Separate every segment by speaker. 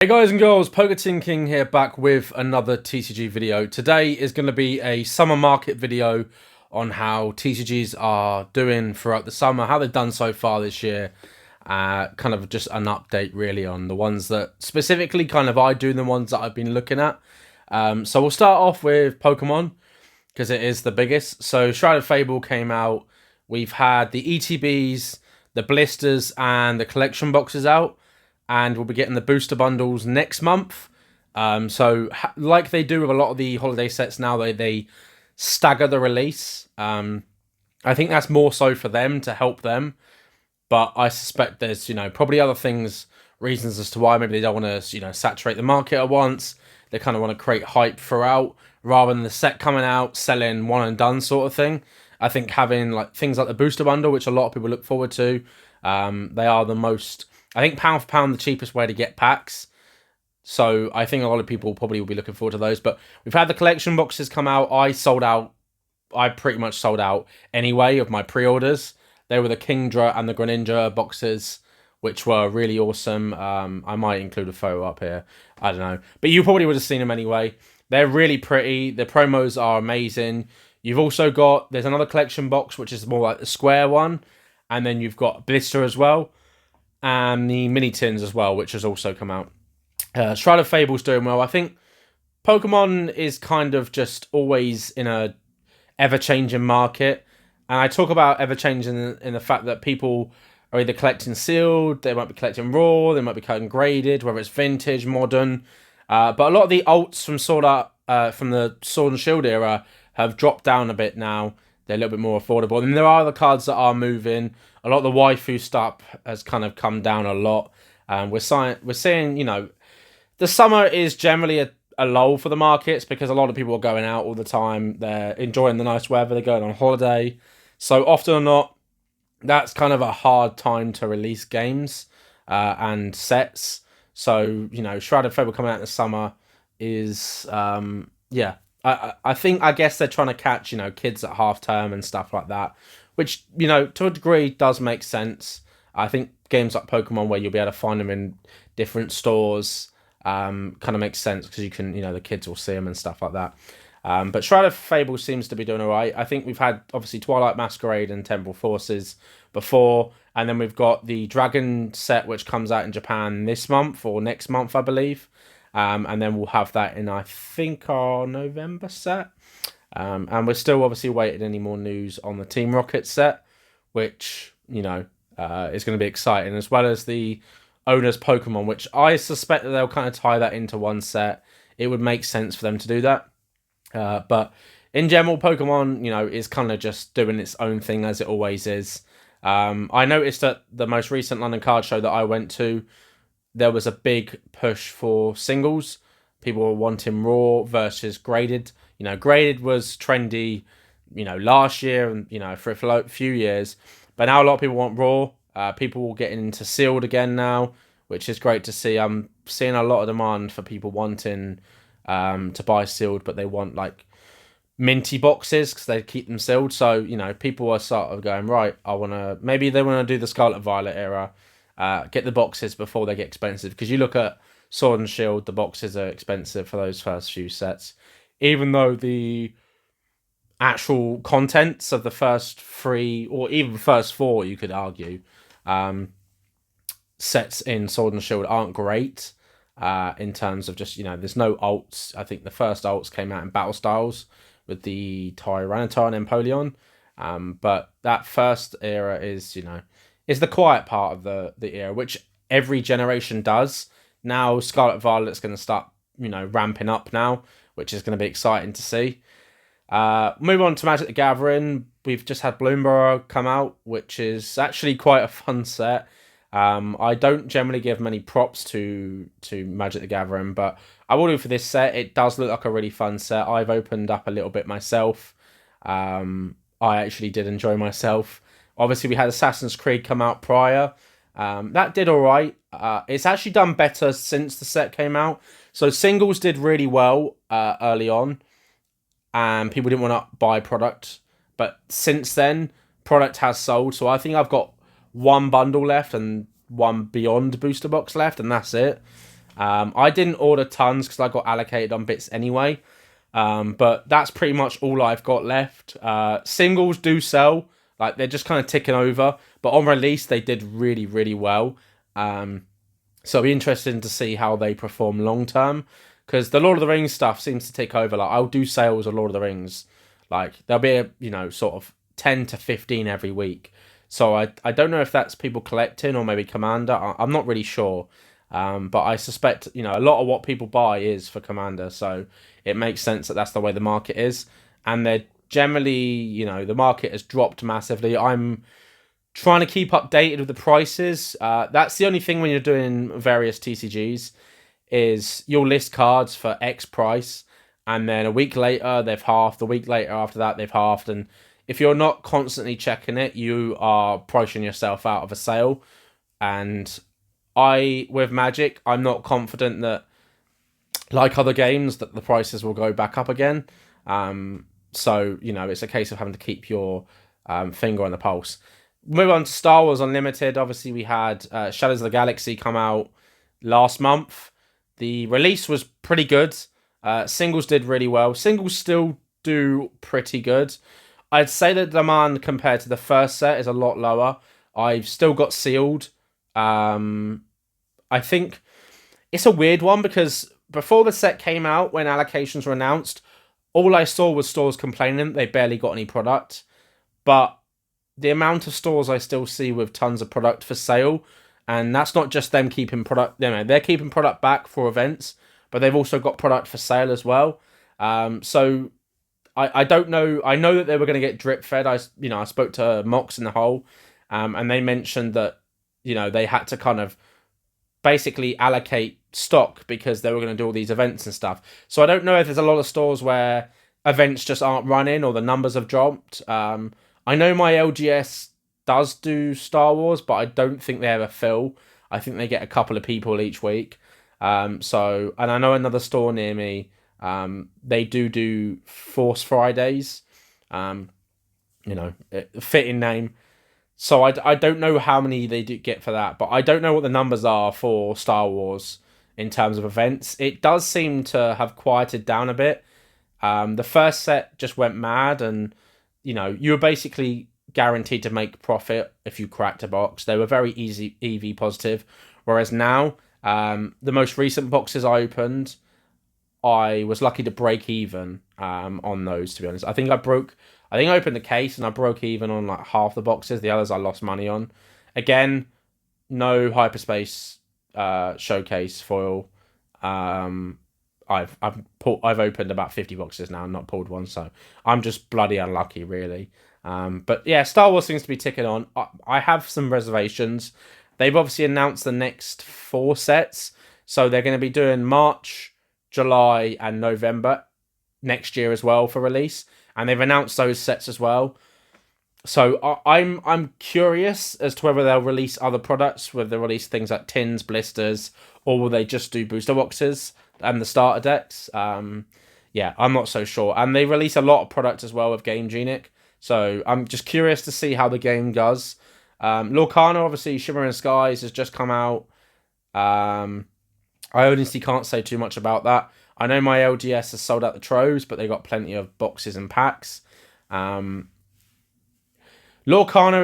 Speaker 1: Hey guys and girls, Poketin King here, back with another TCG video. Today is going to be a summer market video on how TCGs are doing throughout the summer, how they've done so far this year. Kind of just an update really on the ones that specifically kind of I do, the ones that I've been looking at. So we'll start off with Pokemon because it is the biggest. So Shrouded Fable came out. We've had the ETBs, the blisters and the collection boxes out. And we'll be getting the booster bundles next month. So like they do with a lot of the holiday sets now, they stagger the release. I think that's more so for them to help them. But I suspect there's, probably other reasons as to why maybe they don't want to, saturate the market at once. They kind of want to create hype throughout rather than the set coming out, selling one and done sort of thing. I think having like things like the booster bundle, which a lot of people look forward to, they are the most... I think pound for pound, the cheapest way to get packs. So I think a lot of people probably will be looking forward to those. But we've had the collection boxes come out. I pretty much sold out anyway of my pre-orders. They were the Kingdra and the Greninja boxes, which were really awesome. I might include a photo up here. I don't know. But you probably would have seen them anyway. They're really pretty. The promos are amazing. You've also got... There's another collection box, which is more like the square one. And then you've got Blister as well. And the mini tins as well, which has also come out. Shroud of Fable's doing well. I think Pokemon is kind of just always in a ever-changing market. And I talk about ever-changing in the fact that people are either collecting sealed, they might be collecting raw, they might be collecting graded, whether it's vintage, modern. But a lot of the alts from from the Sword and Shield era have dropped down a bit now. They're a little bit more affordable. And there are other cards that are moving. A lot of the waifu stuff has kind of come down a lot. We're seeing, the summer is generally a lull for the markets because a lot of people are going out all the time. They're enjoying the nice weather. They're going on holiday. So often or not, that's kind of a hard time to release games and sets. So, Shrouded Fable coming out in the summer is, yeah. I guess they're trying to catch, kids at half term and stuff like that, which, to a degree does make sense. I think games like Pokemon, where you'll be able to find them in different stores, kind of makes sense because you can, the kids will see them and stuff like that. But Shrouded Fable seems to be doing all right. I think we've had, obviously, Twilight Masquerade and Temple Forces before, and then we've got the Dragon set, which comes out in Japan this month or next month, I believe. And then we'll have that in, I think, our November set. And we're still obviously waiting any more news on the Team Rocket set, which, is going to be exciting, as well as the Owner's Pokemon, which I suspect that they'll kind of tie that into one set. It would make sense for them to do that. But in general, Pokemon, is kind of just doing its own thing as it always is. I noticed that the most recent London Card Show that I went to, there was a big push for singles. People were wanting raw versus graded. Graded was trendy, last year and, for a few years. But now a lot of people want raw. People are getting into sealed again now, which is great to see. I'm seeing a lot of demand for people wanting to buy sealed, but they want like minty boxes because they keep them sealed. So, people are sort of going, right, maybe they want to do the Scarlet Violet era. Get the boxes before they get expensive, because you look at Sword and Shield, the boxes are expensive for those first few sets, even though the actual contents of the first three or even first four, you could argue, sets in Sword and Shield aren't great in terms of just, there's no alts. I think the first alts came out in Battle Styles with the Tyranitar and Empoleon, but that first era is, is the quiet part of the era, which every generation does. Now Scarlet Violet's going to start, ramping up now, which is going to be exciting to see. Move on to Magic the Gathering. We've just had Bloomburrow come out, which is actually quite a fun set. I don't generally give many props to Magic the Gathering, but I will do for this set. It does look like a really fun set. I've opened up a little bit myself. I actually did enjoy myself. Obviously, we had Assassin's Creed come out prior. That did all right. It's actually done better since the set came out. So singles did really well early on, and people didn't want to buy product. But since then, product has sold. So I think I've got one bundle left and one Beyond booster box left, and that's it. I didn't order tons because I got allocated on bits anyway. But that's pretty much all I've got left. Singles do sell, like they're just kind of ticking over. But on release, they did really, really well. So it'll be interesting to see how they perform long term. Because the Lord of the Rings stuff seems to take over. Like I'll do sales of Lord of the Rings. Like there'll be sort of 10 to 15 every week. So I don't know if that's people collecting or maybe Commander. I'm not really sure. But I suspect, a lot of what people buy is for Commander. So it makes sense that that's the way the market is. And they're generally, the market has dropped massively. I'm trying to keep updated with the prices. That's the only thing when you're doing various TCGs is you'll list cards for X price. And then a week later, they've halved. A week later after that, they've halved. And if you're not constantly checking it, you are pricing yourself out of a sale. And with Magic, I'm not confident that, like other games, that the prices will go back up again. So, it's a case of having to keep your finger on the pulse. Move on to Star Wars Unlimited. Obviously, we had Shadows of the Galaxy come out last month. The release was pretty good. Singles did really well. Singles still do pretty good. I'd say that demand compared to the first set is a lot lower. I've still got sealed. I think it's a weird one because before the set came out, when allocations were announced, all I saw was stores complaining they barely got any product. But the amount of stores I still see with tons of product for sale, and that's not just them keeping product, they're keeping product back for events, but they've also got product for sale as well. So I don't know. I know that they were going to get drip fed. I spoke to Mox in the hole, and they mentioned that, they had to kind of basically allocate stock because they were going to do all these events and stuff. So I don't know if there's a lot of stores where events just aren't running or the numbers have dropped. I know my LGS does do Star Wars, but I don't think they ever fill. I think they get a couple of people each week. And I know another store near me, they do Force Fridays. Fitting name. So I don't know how many they do get for that, but I don't know what the numbers are for Star Wars in terms of events. It does seem to have quieted down a bit. The first set just went mad, and you were basically guaranteed to make profit if you cracked a box. They were very easy EV positive, whereas now the most recent boxes I opened, I was lucky to break even on those. To be honest, I think I opened the case and I broke even on like half the boxes. The others I lost money on. Again, no hyperspace showcase foil. I've opened about 50 boxes now and not pulled one, so I'm just bloody unlucky, really. But yeah, Star Wars seems to be ticking on. I have some reservations. They've obviously announced the next 4 sets, so they're going to be doing March, July, and November next year as well for release. And they've announced those sets as well. So I'm curious as to whether they'll release other products, whether they'll release things like tins, blisters, or will they just do booster boxes and the starter decks. I'm not so sure. And they release a lot of product as well with Game Genic. So I'm just curious to see how the game does. Lorcana, obviously, Shimmering Skies has just come out. I honestly can't say too much about that. I know my LGS has sold out the Troves, but they got plenty of boxes and packs. Lorcana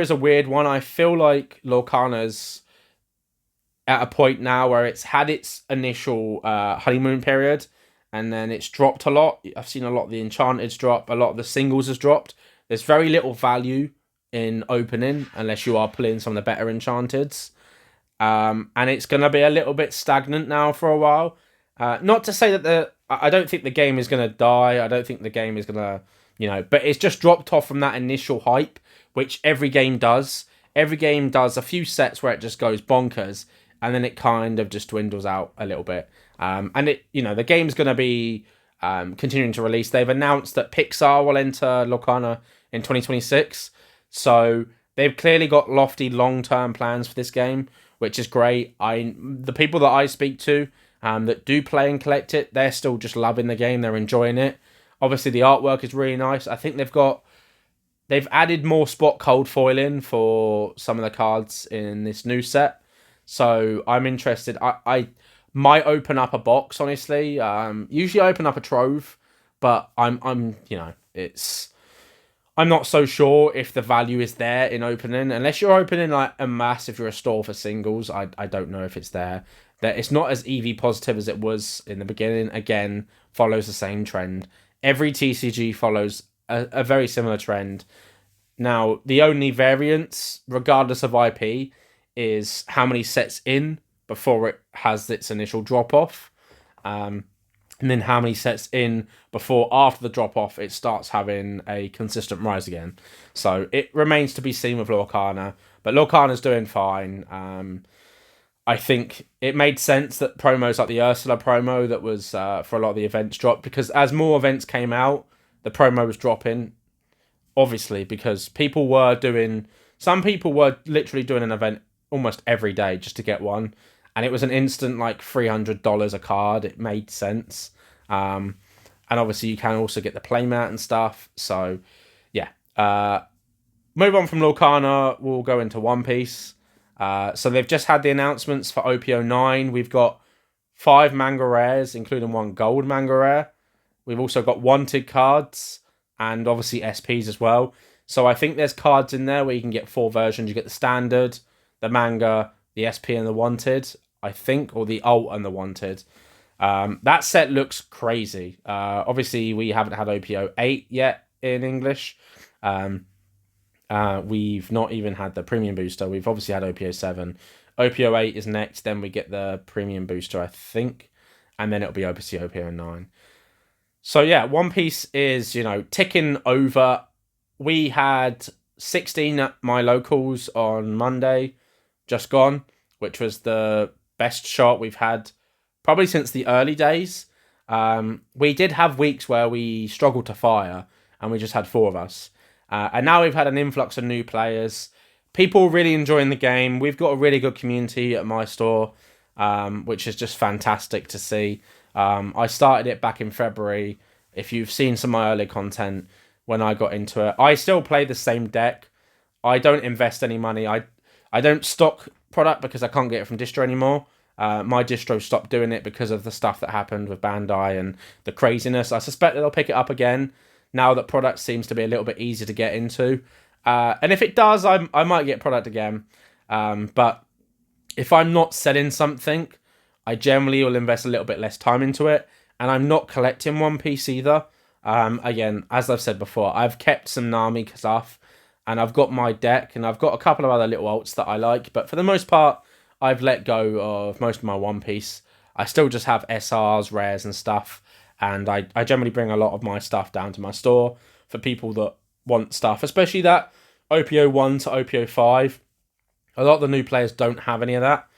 Speaker 1: is a weird one. I feel like Lorcana's at a point now where it's had its initial honeymoon period, and then it's dropped a lot. I've seen a lot of the Enchanteds drop, a lot of the singles has dropped. There's very little value in opening unless you are pulling some of the better Enchanteds. And it's going to be a little bit stagnant now for a while. Not to say that I don't think the game is going to die. I don't think the game is going to, but it's just dropped off from that initial hype, which every game does. Every game does a few sets where it just goes bonkers, and then it kind of just dwindles out a little bit. And the game's going to be continuing to release. They've announced that Pixar will enter Lorcana in 2026. So they've clearly got lofty long-term plans for this game, which is great. The people that I speak to that do play and collect it, they're still just loving the game. They're enjoying it. Obviously, the artwork is really nice. I think they've added more spot cold foiling for some of the cards in this new set. So I'm interested. Might open up a box, honestly. Usually I open up a trove, but I'm not so sure if the value is there in opening. Unless you're opening like a mass, if you're a store for singles, I don't know if it's there. That it's not as EV positive as it was in the beginning. Again, follows the same trend. Every TCG follows a very similar trend. Now, the only variance, regardless of IP, is how many sets in before it has its initial drop off. And then how many sets in before, after the drop off, it starts having a consistent rise again. So it remains to be seen with Lorcana, but Lorcana's doing fine. I think it made sense that promos like the Ursula promo that was for a lot of the events dropped, because as more events came out, the promo was dropping, obviously, because some people were literally doing an event almost every day just to get one. And it was an instant like $300 a card. It made sense. And obviously you can also get the playmat and stuff. So yeah. Move on from Lorcana, we'll go into One Piece. So they've just had the announcements for OPO 9. We've got 5 manga rares, including 1 gold manga rare. We've also got wanted cards and obviously SPs as well. So I think there's cards in there where you can get 4 versions. You get the standard, the manga, the SP and the wanted, I think, or the alt and the wanted. That set looks crazy. Obviously, we haven't had OPO 8 yet in English. We've not even had the premium booster. We've obviously had OPO 7. OPO 8 is next, then we get the premium booster, I think. And then it'll be OPO 9. So yeah, One Piece is, ticking over. We had 16 at my locals on Monday, just gone, which was the best shot we've had probably since the early days. We did have weeks where we struggled to fire, and we just had 4 of us. And now we've had an influx of new players. People really enjoying the game. We've got a really good community at my store, which is just fantastic to see. I started it back in February. If you've seen some of my early content when I got into it, I still play the same deck. I don't invest any money. I don't stock product because I can't get it from distro anymore. My distro stopped doing it because of the stuff that happened with Bandai and the craziness. I suspect that they'll pick it up again now that product seems to be a little bit easier to get into. And if it does, I might get product again. But if I'm not selling something, I generally will invest a little bit less time into it. And I'm not collecting One Piece either. Again, as I've said before, I've kept some Nami stuff, and I've got my deck, and I've got a couple of other little alts that I like. But for the most part, I've let go of most of my One Piece. I still just have SRs, rares, and stuff. And I generally bring a lot of my stuff down to my store for people that want stuff, especially that OPO 1 to OPO 5. A lot of the new players don't have any of that.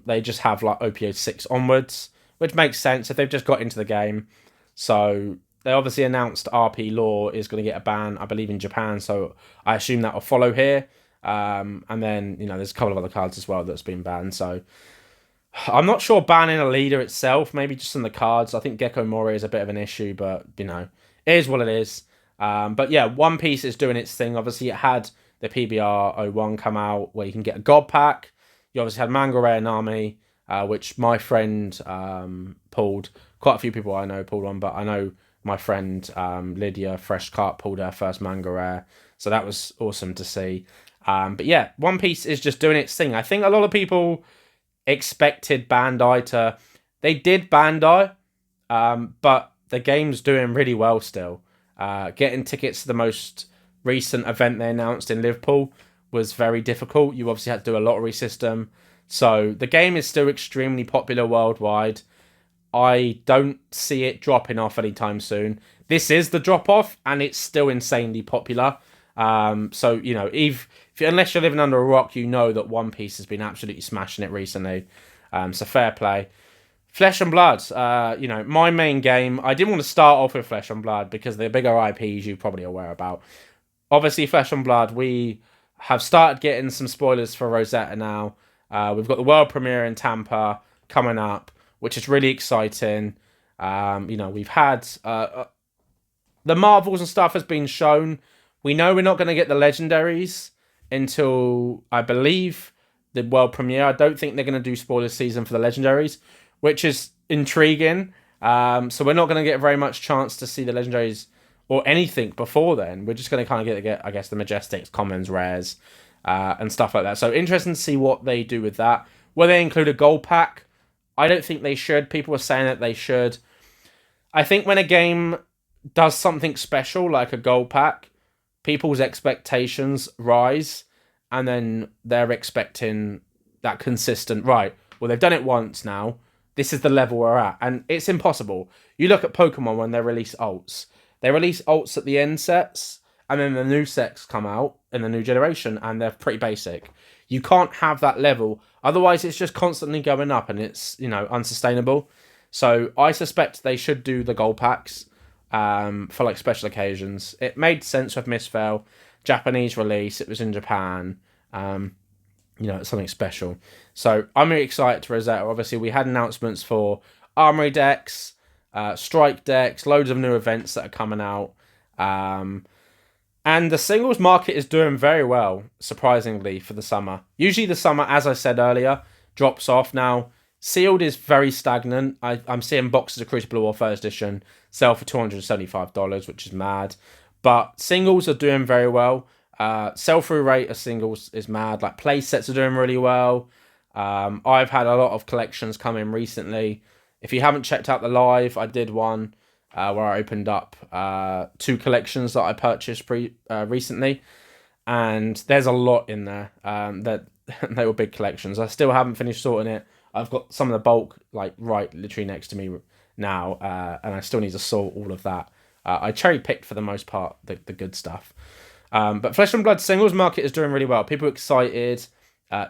Speaker 1: They just have like OPO 6 onwards, which makes sense if they've just got into the game. So they obviously announced RP Law is going to get a ban, I believe, in Japan. So I assume that will follow here. And then, there's a couple of other cards as well that's been banned. So I'm not sure banning a leader itself, maybe just on the cards. I think Gecko Mori is a bit of an issue, but, it is what it is. But yeah, One Piece is doing its thing. Obviously, it had the PBR 01 come out where you can get a God Pack. You obviously had Manga Rare Nami, which my friend pulled. Quite a few people I know pulled one, but I know my friend Lydia Freshcart pulled her first Manga Rare. So that was awesome to see. But yeah, One Piece is just doing its thing. I think a lot of people expected Bandai to... They did Bandai, but the game's doing really well still. Getting tickets to the most recent event they announced in Liverpool was very difficult. You obviously had to do a lottery system. So the game is still extremely popular worldwide. I don't see it dropping off anytime soon. This is the drop-off, and it's still insanely popular. So, unless you're living under a rock, you know that One Piece has been absolutely smashing it recently. So fair play. Flesh and Blood, my main game. I didn't want to start off with Flesh and Blood because they're bigger IPs you're probably aware about. Obviously, Flesh and Blood, we have started getting some spoilers for Rosetta now. We've got the world premiere in Tampa coming up, which is really exciting. We've had the Marvels and stuff has been shown. We know we're not going to get the legendaries until, I believe, the world premiere. I don't think they're going to do spoiler season for the legendaries, which is intriguing. So we're not going to get very much chance to see the legendaries or anything before then. We're just going to kind of get, I guess, the majestics, commons, rares, and stuff like that. So interesting to see what they do with that. Will they include a gold pack? I don't think they should. People are saying that they should. I think when a game does something special, like a gold pack, people's expectations rise, and then they're expecting that consistent, right, well, they've done it once now, this is the level we're at, and it's impossible. You look at Pokemon when they release alts. They release alts at the end sets, and then the new sets come out in the new generation, and they're pretty basic. You can't have that level, otherwise it's just constantly going up, and it's, unsustainable. So I suspect they should do the gold packs for like special occasions. It made sense with Misfell, Japanese release. It was in Japan. It's something special. So I'm really excited to Rosetta. Obviously, we had announcements for Armory decks, Strike decks, loads of new events that are coming out. And the singles market is doing very well, surprisingly, for the summer. Usually the summer, as I said earlier, drops off. Now, sealed is very stagnant. I'm seeing boxes of Crucible War First Edition sell for $275, which is mad. But singles are doing very well. Sell-through rate of singles is mad. Like, play sets are doing really well. I've had a lot of collections come in recently. If you haven't checked out the live, I did one where I opened up 2 collections that I purchased recently. And there's a lot in there. That they were big collections. I still haven't finished sorting it. I've got some of the bulk, like, right literally next to me now, and I still need to sort all of that. I cherry-picked, for the most part, the good stuff. But Flesh and Blood singles market is doing really well. People are excited.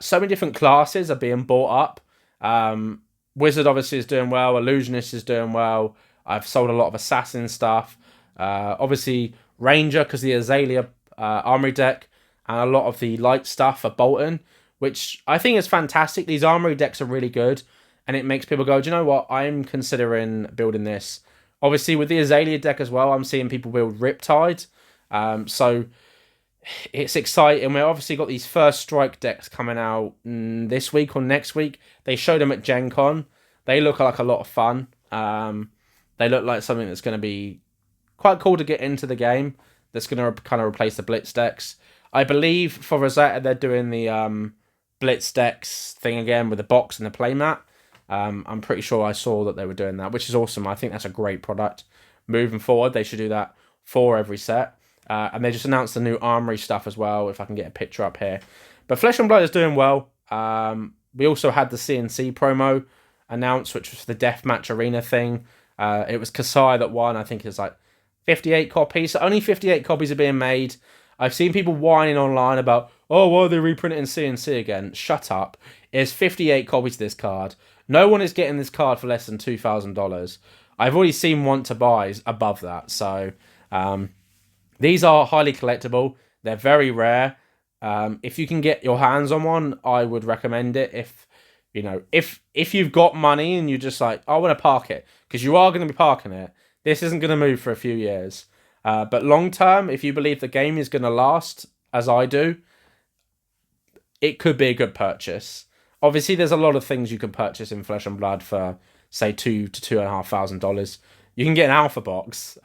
Speaker 1: So many different classes are being bought up. Wizard, obviously, is doing well. Illusionist is doing well. I've sold a lot of Assassin stuff. Obviously, Ranger, because the Azalea Armory deck, and a lot of the light stuff are Bolton, which I think is fantastic. These Armory decks are really good, and it makes people go, do you know what? I'm considering building this. Obviously, with the Azalea deck as well, I'm seeing people build Riptide. So it's exciting. We've obviously got these first Strike decks coming out this week or next week. They showed them at Gen Con. They look like a lot of fun. They look like something that's going to be quite cool to get into the game. That's going to kind of replace the Blitz decks. I believe for Rosetta, they're doing the Blitz decks thing again with the box and the playmat. I'm pretty sure I saw that they were doing that, which is awesome. I think that's a great product. Moving forward, they should do that for every set. And they just announced the new Armory stuff as well, if I can get a picture up here. But Flesh and Blood is doing well. We also had the CNC promo announced, which was the Deathmatch Arena thing. It was Kasai that won. I think it's like 58 copies. So only 58 copies are being made. I've seen people whining online about, oh, why are they reprinting CNC again? Shut up. There's 58 copies of this card. No one is getting this card for less than $2,000. I've already seen want to buys above that. So these are highly collectible. They're very rare. If you can get your hands on one, I would recommend it. If you've got money and you're just like, I want to park it, because you are going to be parking it. This isn't going to move for a few years. But long term, if you believe the game is going to last, as I do, it could be a good purchase. Obviously, there's a lot of things you can purchase in Flesh and Blood for, say, $2,000 to $2,500. You can get an alpha box.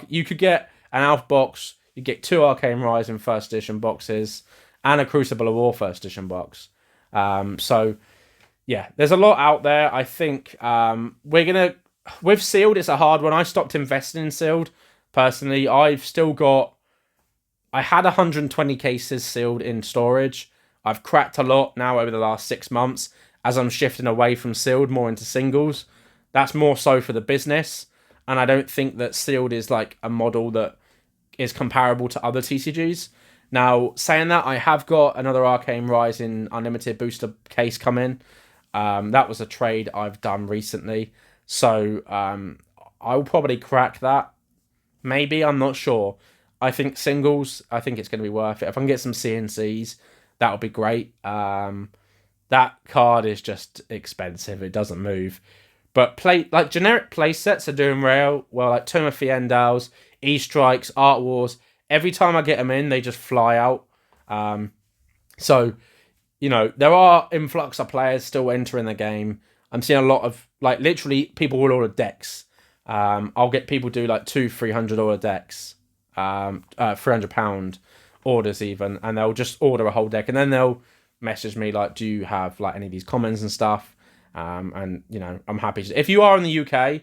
Speaker 1: You could get an alpha box. You get 2 Arcane Rising First Edition boxes and a Crucible of War First Edition box. So yeah, there's a lot out there. I think with Sealed, it's a hard one. I stopped investing in Sealed personally. I had 120 cases sealed in storage. I've cracked a lot now over the last 6 months as I'm shifting away from sealed more into singles. That's more so for the business. And I don't think that sealed is like a model that is comparable to other TCGs. Now, saying that, I have got another Arcane Rising Unlimited booster case come in. That was a trade I've done recently. So I will probably crack that. Maybe, I'm not sure. I think singles, I think it's going to be worth it. If I can get some CNCs, that would be great. That card is just expensive. It doesn't move. But generic play sets are doing well. Well, like Tomb of Fiendals, E-Strikes, Art Wars. Every time I get them in, they just fly out. So you know, there are influx of players still entering the game. I'm seeing a lot of, like, literally people will order decks. I'll get people do like $200-300 decks, £300 orders even, and they'll just order a whole deck, and then they'll message me like, do you have like any of these commons and stuff? And you know, I'm happy to, if you are in the UK,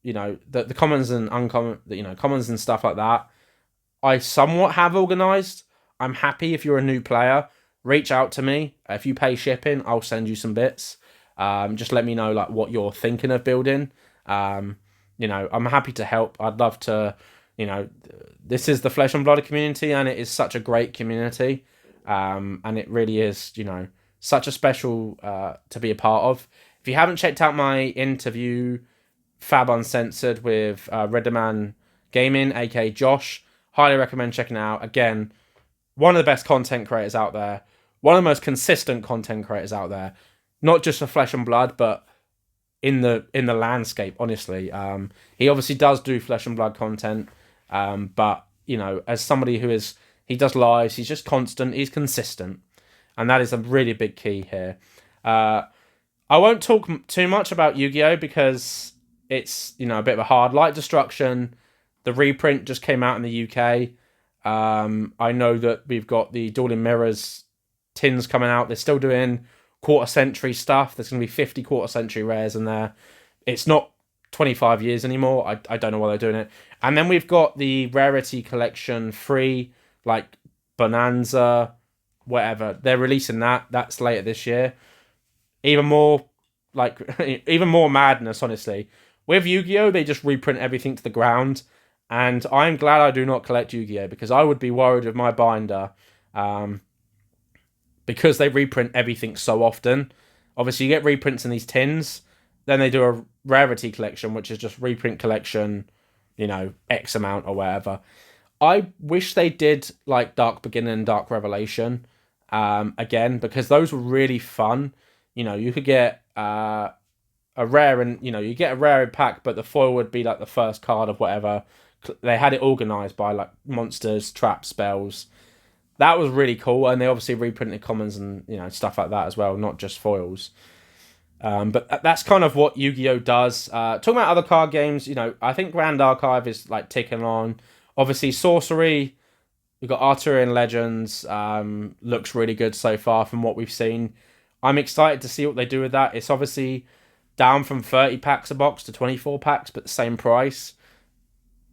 Speaker 1: you know, the commons and uncommon, you know, commons and stuff like that, I somewhat have organized. I'm happy if you're a new player, reach out to me. If you pay shipping, I'll send you some bits. Just let me know like what you're thinking of building. You know, I'm happy to help. I'd love to, you know, this is the Flesh and Blood community, and it is such a great community. And it really is, you know, such a special to be a part of. If you haven't checked out my interview, Fab Uncensored, with Redderman Gaming, aka Josh, highly recommend checking it out. Again, one of the best content creators out there, one of the most consistent content creators out there, not just for Flesh and Blood, but in the landscape. Honestly, he obviously does do Flesh and Blood content, but you know, as somebody who is, he does lives, he's just constant, he's consistent, and that is a really big key here. I won't talk too much about YuGiOh because it's, you know, a bit of a hard. Light Destruction, the reprint just came out in the UK. I know that we've got the Dueling Mirrors tins coming out. They're still doing quarter century stuff. There's going to be 50 quarter century rares in there. It's not 25 years anymore. I don't know why they're doing it. And then we've got the Rarity Collection free, like Bonaza, whatever. They're releasing that. That's later this year. Even more, like, even more madness, honestly. With Yu-Gi-Oh, they just reprint everything to the ground. And I'm glad I do not collect Yu-Gi-Oh, because I would be worried with my binder, because they reprint everything so often. Obviously, you get reprints in these tins. Then they do a Rarity Collection, which is just reprint collection, you know, X amount or whatever. I wish they did like Dark Beginning and Dark Revelation again, because those were really fun. You know, you could get a rare, and you know, you get a rare pack, but the foil would be like the first card of whatever. They had it organized by like monsters, traps, spells. That was really cool, and they obviously reprinted commons and, you know, stuff like that as well, not just foils. But that's kind of what Yu-Gi-Oh does. Talking about other card games, you know, I think Grand Archive is like ticking on. Obviously, Sorcery, we've got Arturian Legends. Looks really good so far from what we've seen. I'm excited to see what they do with that. It's obviously down from 30 packs a box to 24 packs, but the same price.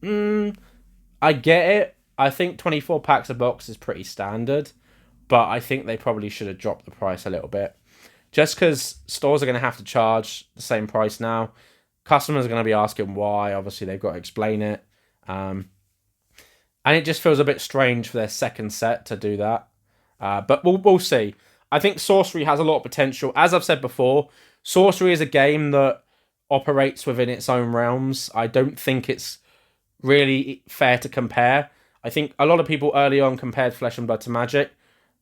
Speaker 1: I get it. I think 24 packs a box is pretty standard, but I think they probably should have dropped the price a little bit. Just because stores are going to have to charge the same price now. Customers are going to be asking why. Obviously, they've got to explain it. And it just feels a bit strange for their second set to do that. But we'll see. I think Sorcery has a lot of potential. As I've said before, Sorcery is a game that operates within its own realms. I don't think it's really fair to compare. I think a lot of people early on compared Flesh and Blood to Magic.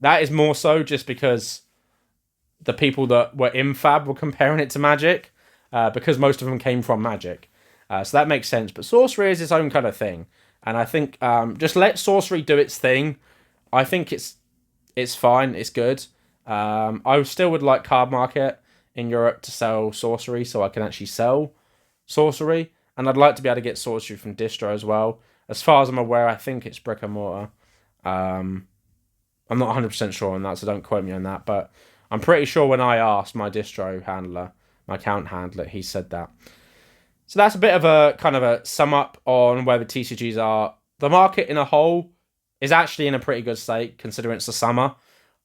Speaker 1: That is more so just because the people that were in Fab were comparing it to Magic, because most of them came from Magic. So that makes sense. But Sorcery is its own kind of thing. And I think just let Sorcery do its thing. I think it's fine. It's good. I still would like Card Market in Europe to sell Sorcery, so I can actually sell Sorcery. And I'd like to be able to get Sorcery from distro as well. As far as I'm aware, I think it's brick and mortar. I'm not 100% sure on that, so don't quote me on that. But I'm pretty sure when I asked my distro handler, my account handler, he said that. So that's a bit of a kind of a sum up on where the TCGs are. The market in a whole is actually in a pretty good state, considering it's the summer.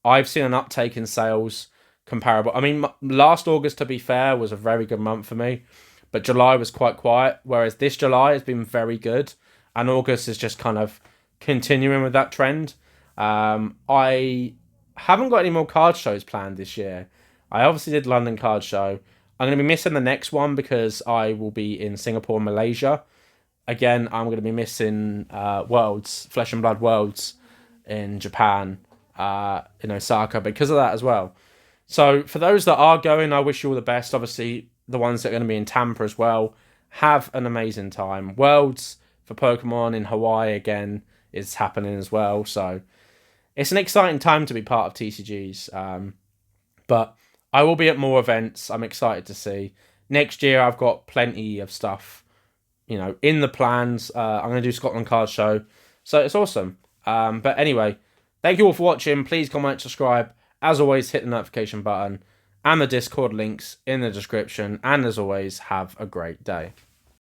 Speaker 1: I've seen an uptake in sales comparable. I mean, last August, to be fair, was a very good month for me. But July was quite quiet, whereas this July has been very good. And August is just kind of continuing with that trend. I haven't got any more card shows planned this year. I obviously did London Card Show. I'm going to be missing the next one because I will be in Singapore and Malaysia. Again, I'm going to be missing Worlds, Flesh and Blood Worlds in Japan, in Osaka, because of that as well. So for those that are going, I wish you all the best. Obviously, the ones that are going to be in Tampa as well, have an amazing time. Worlds for Pokemon in Hawaii again is happening as well. So it's an exciting time to be part of TCGs. But I will be at more events. I'm excited to see. Next year, I've got plenty of stuff, in the plans. I'm going to do Scotland Card Show. So it's awesome. But anyway, thank you all for watching. Please comment, subscribe. As always, hit the notification button and the Discord links in the description. And as always, have a great day.